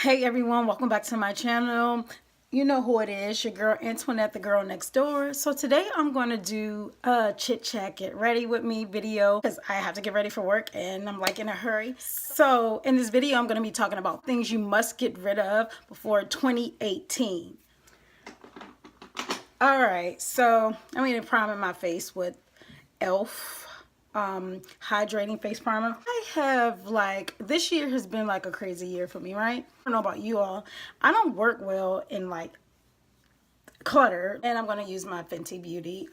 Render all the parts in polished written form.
Hey everyone, welcome back to my channel. You know who it is, your girl Antoinette, the girl next door. So today I'm going to do a chit chat, get ready with me video because I have to get ready for work and I'm like in a hurry. So in this video, I'm going to be talking about things you must get rid of before 2018. All right, so I'm going to prime my face with e.l.f. Hydrating face primer. I have this year has been like a crazy year for me, right? I don't know about you all. I don't work well in like clutter, and I'm going to use my Fenty Beauty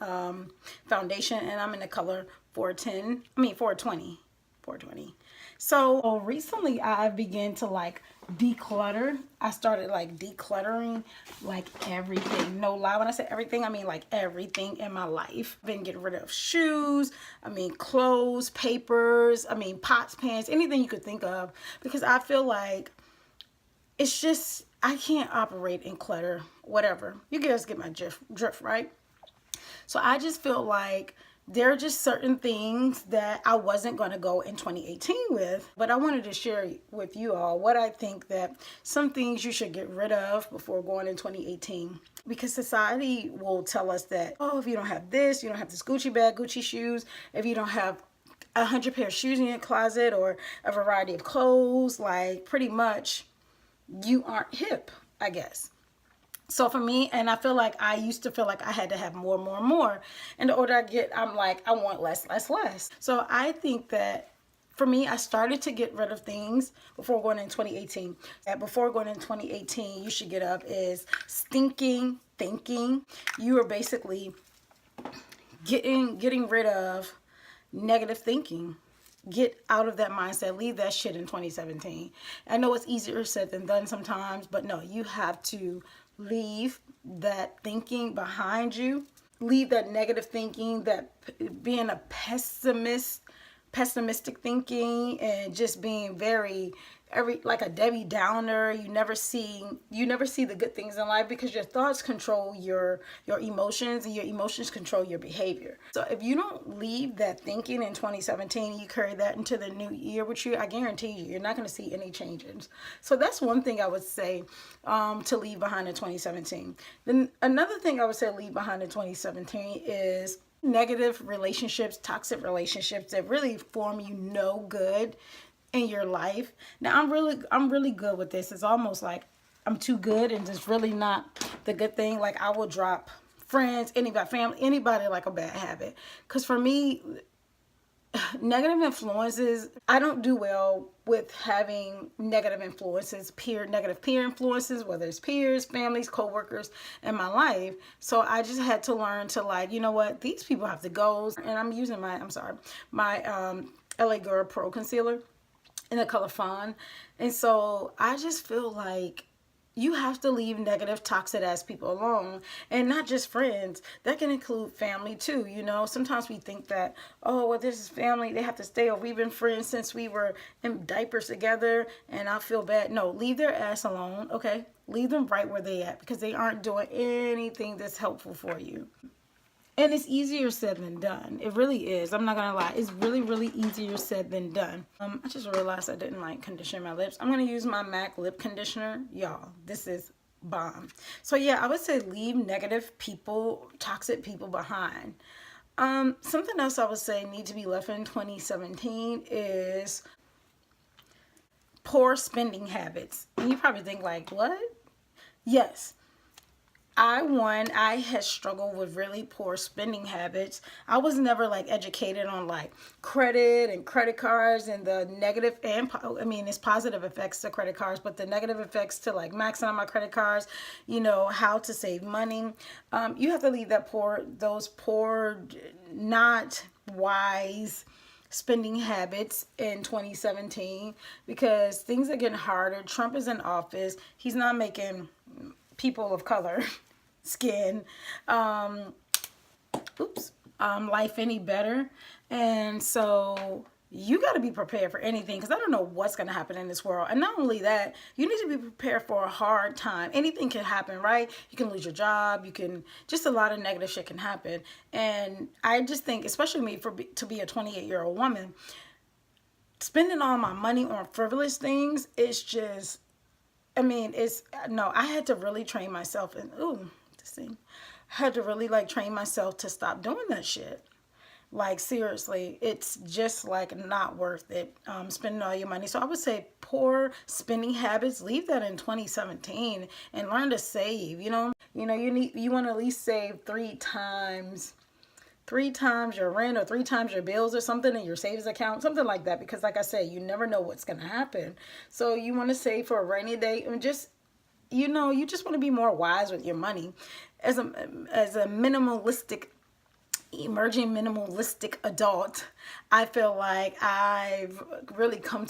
foundation, and I'm in the color 420. So recently I've begun to like declutter. I started like decluttering like everything. No lie, when I say everything, I mean like everything in my life. I've been getting rid of shoes, clothes, papers, pots, pans, anything you could think of, because I feel like it's just, I can't operate in clutter, whatever. You guys get my drift, right? So I just feel like there are just certain things that I wasn't going to go in 2018 with, but I wanted to share with you all what I think that some things you should get rid of before going in 2018. Because society will tell us that, oh, if you don't have this, you don't have this Gucci bag, Gucci shoes, if you don't have 100 pair of shoes in your closet or a variety of clothes, like pretty much you aren't hip, I guess. So for me, and I feel like I used to feel like I had to have more. And the older I get, I'm like, I want less. So I think that for me, I started to get rid of things before going in 2018. And before going in 2018, you should get up is stinking thinking. You are basically getting rid of negative thinking. Get out of that mindset. Leave that shit in 2017. I know it's easier said than done sometimes, but no, you have to leave that thinking behind you. Leave that negative thinking, that being a pessimistic thinking, and just being like a Debbie Downer. You never see the good things in life, because your thoughts control your emotions, and your emotions control your behavior. So if you don't leave that thinking in 2017, you carry that into the new year with you, I guarantee you're not going to see any changes. So that's one thing I would say to leave behind in 2017. Then another thing I would say leave behind in 2017 is negative relationships, toxic relationships that really form you no good in your life. Now I'm really good with this. It's almost like I'm too good, and it's really not the good thing. Like I will drop friends, anybody, family, anybody like a bad habit. Because for me, negative influences, I don't do well with having negative influences, negative peer influences, whether it's peers, families, co-workers in my life. So I just had to learn to, like, you know what, these people have to go. And I'm using my LA Girl Pro Concealer in the color Fawn. And so I just feel like you have to leave negative, toxic ass people alone, and not just friends. That can include family too. You know, sometimes we think that, oh, well, this is family, they have to stay, or we've been friends since we were in diapers together, and I feel bad. No, leave their ass alone, okay? Leave them right where they at, because they aren't doing anything that's helpful for you. And it's easier said than done. It really is. I'm not going to lie. It's really easier said than done. I just realized I didn't like condition my lips. I'm going to use my MAC lip conditioner. Y'all, this is bomb. So yeah, I would say leave negative people, toxic people behind. Something else I would say need to be left in 2017 is poor spending habits. And you probably think like, what? Yes. I had struggled with really poor spending habits. I was never like educated on like credit and credit cards, and the negative and it's positive effects to credit cards, but the negative effects to like maxing out my credit cards, you know, how to save money. You have to leave those poor, not wise spending habits in 2017, because things are getting harder. Trump is in office. He's not making people of color skin life any better. And so you got to be prepared for anything, because I don't know what's going to happen in this world. And not only that, you need to be prepared for a hard time. Anything can happen, right? You can lose your job. You can, just a lot of negative shit can happen. And I just think, especially me, to be a 28-year-old woman, spending all my money on frivolous things is just I mean, it's no, I had to really train myself, and ooh, this thing. I had to really like train myself to stop doing that shit. Like seriously, it's just like not worth it. Spending all your money. So I would say poor spending habits. Leave that in 2017 and learn to save. You want to at least save three times your rent or three times your bills or something in your savings account, something like that. Because like I said, you never know what's gonna happen. So you want to save for a rainy day and just you just want to be more wise with your money. As a minimalistic emerging minimalistic adult, I feel like I've really come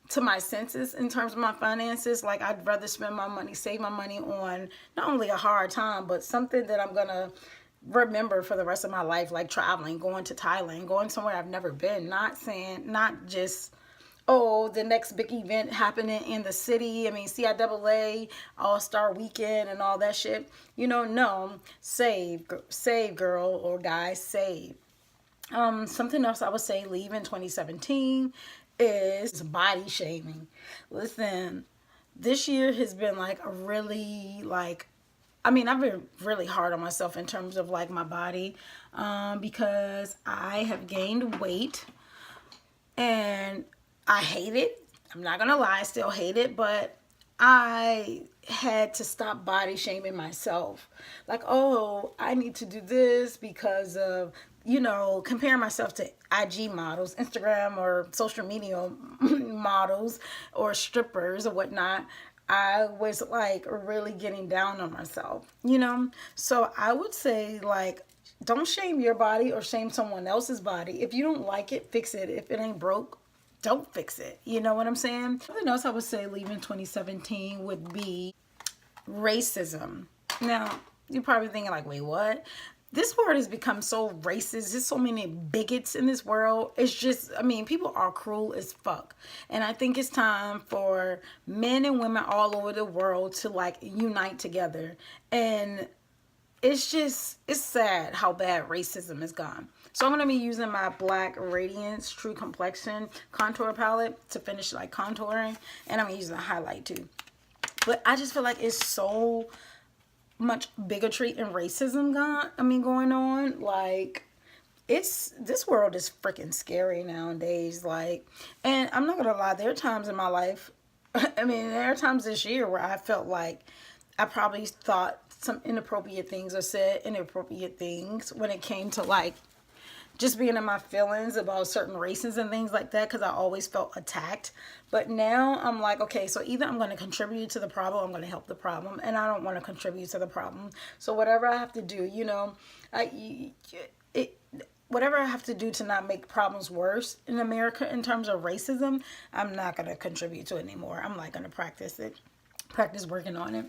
to my senses in terms of my finances. Like I'd rather spend my money, save my money on not only a hard time, but something that I'm gonna remember for the rest of my life, like traveling, going to Thailand, going somewhere I've never been. Not just the next big event happening in the city. I mean, CIAA, All-Star Weekend and all that shit. No, save girl or guy, save. Something else I would say leave in 2017 is body shaming. Listen, this year has been like a really like I've been really hard on myself in terms of like my body, because I have gained weight and I hate it. I'm not gonna lie, I still hate it, but I had to stop body shaming myself. Like, oh, I need to do this because of, comparing myself to IG models, Instagram or social media models or strippers or whatnot. I was like really getting down on myself. So I would say, like, don't shame your body or shame someone else's body. If you don't like it, fix it. If it ain't broke, don't fix it. You know what I'm saying? Something else I would say leaving 2017 would be racism. Now, you're probably thinking like, wait, what? This world has become so racist. There's so many bigots in this world. It's just, people are cruel as fuck. And I think it's time for men and women all over the world to like unite together. And it's sad how bad racism has gone. So I'm going to be using my Black Radiance True Complexion contour palette to finish like contouring. And I'm going to use a highlight too. But I just feel like it's so much bigotry and racism going on. Like, this world is freaking scary nowadays. Like, and I'm not going to lie, there are times in my life, there are times this year where I felt like I probably thought some inappropriate things or said inappropriate things when it came to like just being in my feelings about certain races and things like that, because I always felt attacked. But now I'm like, okay, so either I'm going to contribute to the problem, I'm going to help the problem, and I don't want to contribute to the problem. So whatever I have to do, whatever I have to do to not make problems worse in America in terms of racism, I'm not going to contribute to it anymore. I'm not going to practice working on it.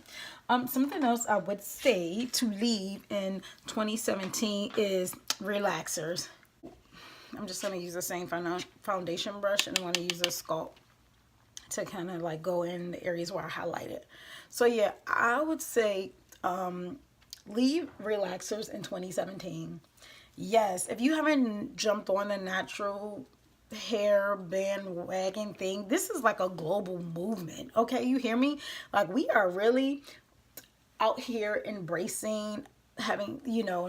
Something else I would say to leave in 2017 is relaxers. I'm just going to use the same foundation brush, and I'm going to use a sculpt to kind of like go in the areas where I highlighted. So yeah, I would say leave relaxers in 2017. Yes, if you haven't jumped on the natural hair bandwagon thing, this is like a global movement. Okay, you hear me? Like, we are really out here embracing having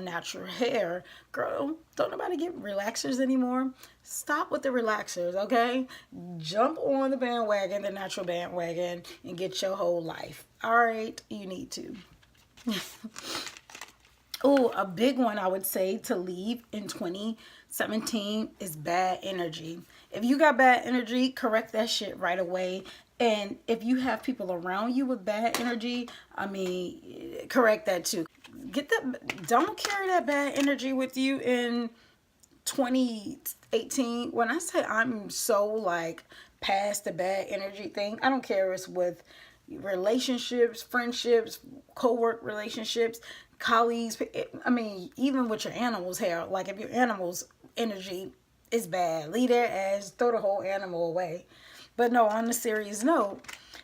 natural hair. Girl, don't nobody get relaxers anymore. Stop with the relaxers, okay? Jump on the bandwagon, the natural bandwagon, and get your whole life. All right, you need to. Oh, a big one I would say to leave in 2017 is bad energy. If you got bad energy, correct that shit right away. And if you have people around you with bad energy, correct that too. Don't carry that bad energy with you in 2018. When I say I'm so like past the bad energy thing, I don't care if it's with relationships, friendships, co-work relationships, colleagues. Even with your animals' hair. Like, if your animal's energy is bad, leave their ass, throw the whole animal away. But no, on a serious note,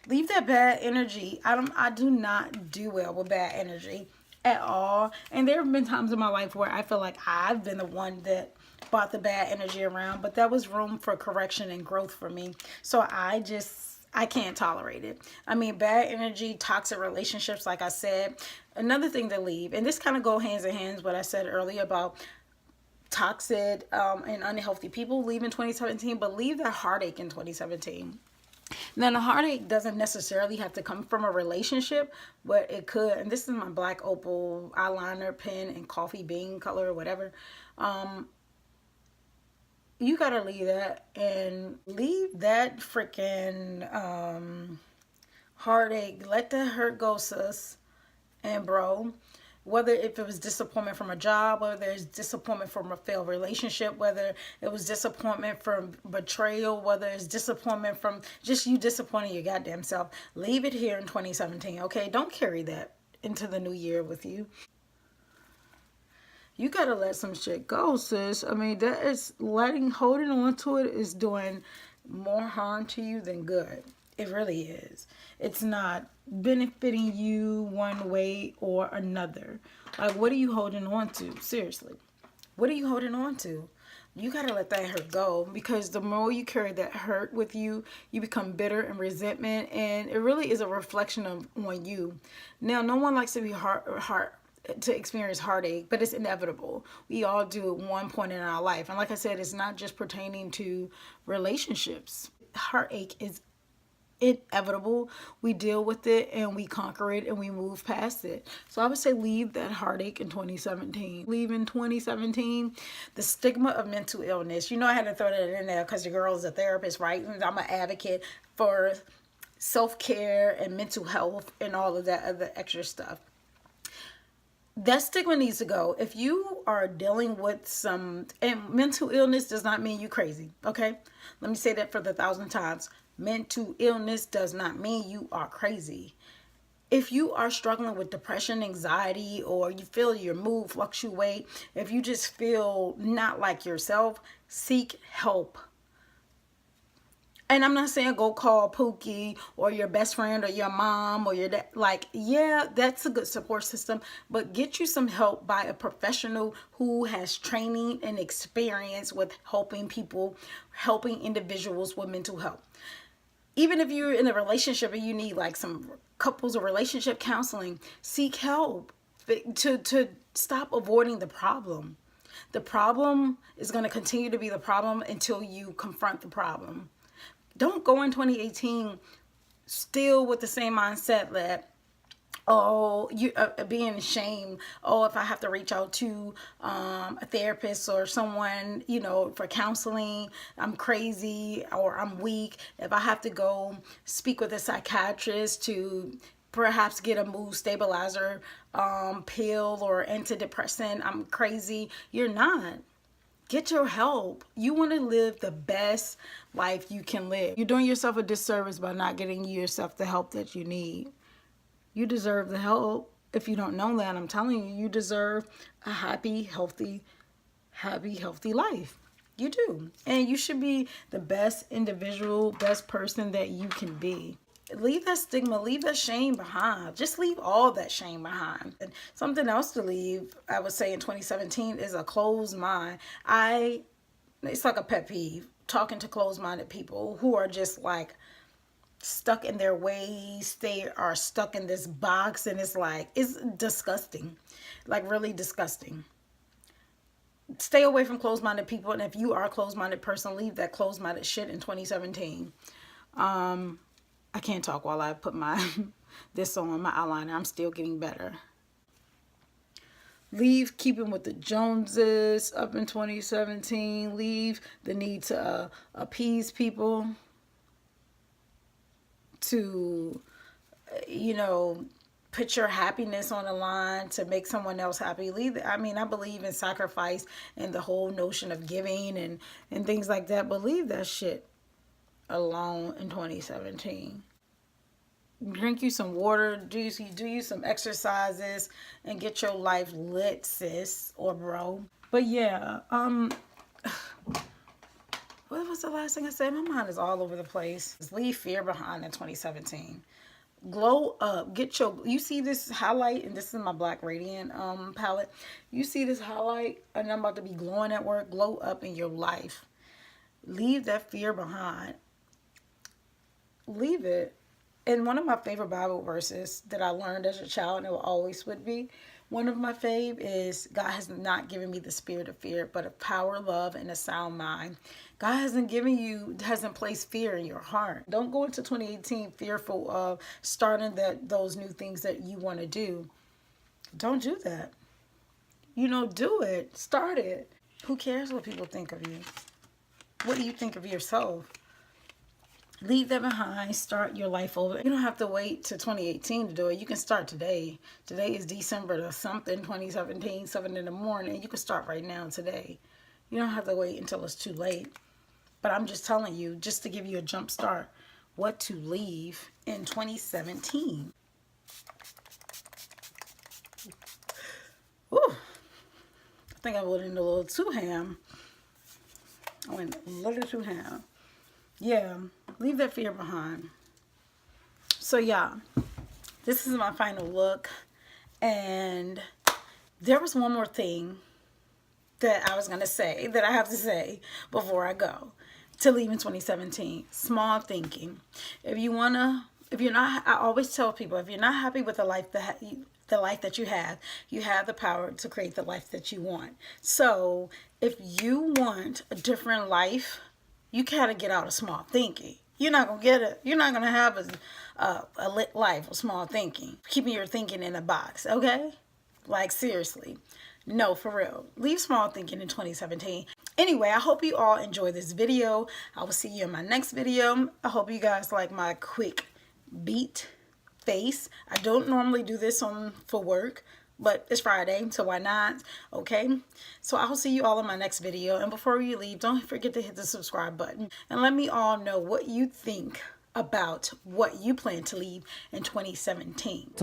leave that bad energy. I do not do well with bad energy at all. And there have been times in my life where I feel like I've been the one that brought the bad energy around, but that was room for correction and growth for me. So I just I can't tolerate it. I mean, bad energy, toxic relationships, like I said. Another thing to leave, and this kind of go hands in hands what I said earlier about toxic and unhealthy people leave in 2017, but leave that heartache in 2017. Now, the heartache doesn't necessarily have to come from a relationship, but it could. And this is my black opal eyeliner pen and coffee bean color or whatever. You gotta leave that and leave that freaking heartache. Let that hurt go, sis and bro. Whether if it was disappointment from a job, whether there's disappointment from a failed relationship, whether it was disappointment from betrayal, whether it's disappointment from just you disappointing your goddamn self, leave it here in 2017, okay? Don't carry that into the new year with you. You gotta let some shit go, sis. I mean, that is holding on to it is doing more harm to you than good. It really is. It's not benefiting you one way or another. Like, what are you holding on to? Seriously. What are you holding on to? You gotta let that hurt go, because the more you carry that hurt with you, you become bitter and resentment, and it really is a reflection of on you. Now, no one likes to be to experience heartache, but it's inevitable. We all do at one point in our life. And like I said, it's not just pertaining to relationships. Heartache is inevitable. We deal with it and we conquer it and we move past it. So I would say leave that heartache in 2017. Leave in 2017 the stigma of mental illness. You know, I had to throw that in there because the girl is a therapist, right? And I'm an advocate for self-care and mental health and all of that other extra stuff. That stigma needs to go. If you are dealing with and mental illness does not mean you crazy, okay? Let me say that for the 1,000th times. Mental illness does not mean you are crazy. If you are struggling with depression, anxiety, or you feel your mood fluctuate, if you just feel not like yourself, seek help. And I'm not saying go call Pookie or your best friend or your mom or your dad. Like, yeah, that's a good support system, but get you some help by a professional who has training and experience with helping people, helping individuals with mental health. Even if you're in a relationship and you need like some couples or relationship counseling, seek help to stop avoiding the problem. The problem is going to continue to be the problem until you confront the problem. Don't go in 2018 still with the same mindset that, oh, you being ashamed. Oh, if I have to reach out to a therapist or someone, you know, for counseling, I'm crazy or I'm weak. If I have to go speak with a psychiatrist to perhaps get a mood stabilizer pill or antidepressant, I'm crazy. You're not. Get your help. You want to live the best life you can live. You're doing yourself a disservice by not getting yourself the help that you need. You deserve the help. If you don't know that, I'm telling you, you deserve a happy, healthy life. You do. And you should be the best individual, best person that you can be. Leave that stigma, leave that shame behind. Just leave all that shame behind. And something else to leave, I would say in 2017, is a closed mind. It's like a pet peeve, talking to closed-minded people who are just like stuck in their ways. They are stuck in this box, and it's disgusting, like really disgusting. Stay away from closed-minded people, and if you are a closed-minded person, leave that closed-minded shit in 2017. I can't talk while I put this on my eyeliner. I'm still getting better. Leave keeping with the Joneses up in 2017. Leave the need to appease people, to, you know, put your happiness on the line to make someone else happy. I believe in sacrifice and the whole notion of giving and things like that, but leave that shit alone in 2017. Drink you some water, do you some exercises, and get your life lit, sis or bro. But yeah, what was the last thing I said? My mind is all over the place. Leave fear behind in 2017. Glow up. You see this highlight, and this is my Black Radiant palette. You see this highlight, and I'm about to be glowing at work. Glow up in your life. Leave that fear behind. leave it. And one of my favorite Bible verses that I learned as a child, and it will always would be, one of my fave is, God has not given me the spirit of fear, but of power, love, and a sound mind. God hasn't placed fear in your heart. Don't go into 2018 fearful of starting those new things that you want to do. Don't do that. Do it. Start it. Who cares what people think of you? What do you think of yourself? Leave that behind. Start your life over. You don't have to wait to 2018 to do it. You can start today. Today is December the something, 2017, 7 in the morning. You can start right now today. You don't have to wait until it's too late. But I'm just telling you, just to give you a jump start, what to leave in 2017. Ooh, I think I went in a little too ham. I went a little too ham. Yeah, leave that fear behind. So yeah, this is my final look. And there was one more thing that I was going to say, that I have to say before I go to leave in 2017. Small thinking. If you're not, I always tell people, if you're not happy with the life that you have the power to create the life that you want. So if you want a different life, you gotta get out of small thinking. You're not gonna get it. You're not gonna have a lit life of small thinking, keeping your thinking in a box. Okay, like seriously, no, for real. Leave small thinking in 2017. Anyway, I hope you all enjoy this video. I will see you in my next video. I hope you guys like my quick beat face. I don't normally do this for work, but it's Friday, so why not? Okay, so I'll see you all in my next video. And before you leave, don't forget to hit the subscribe button and let me all know what you think about what you plan to leave in 2017.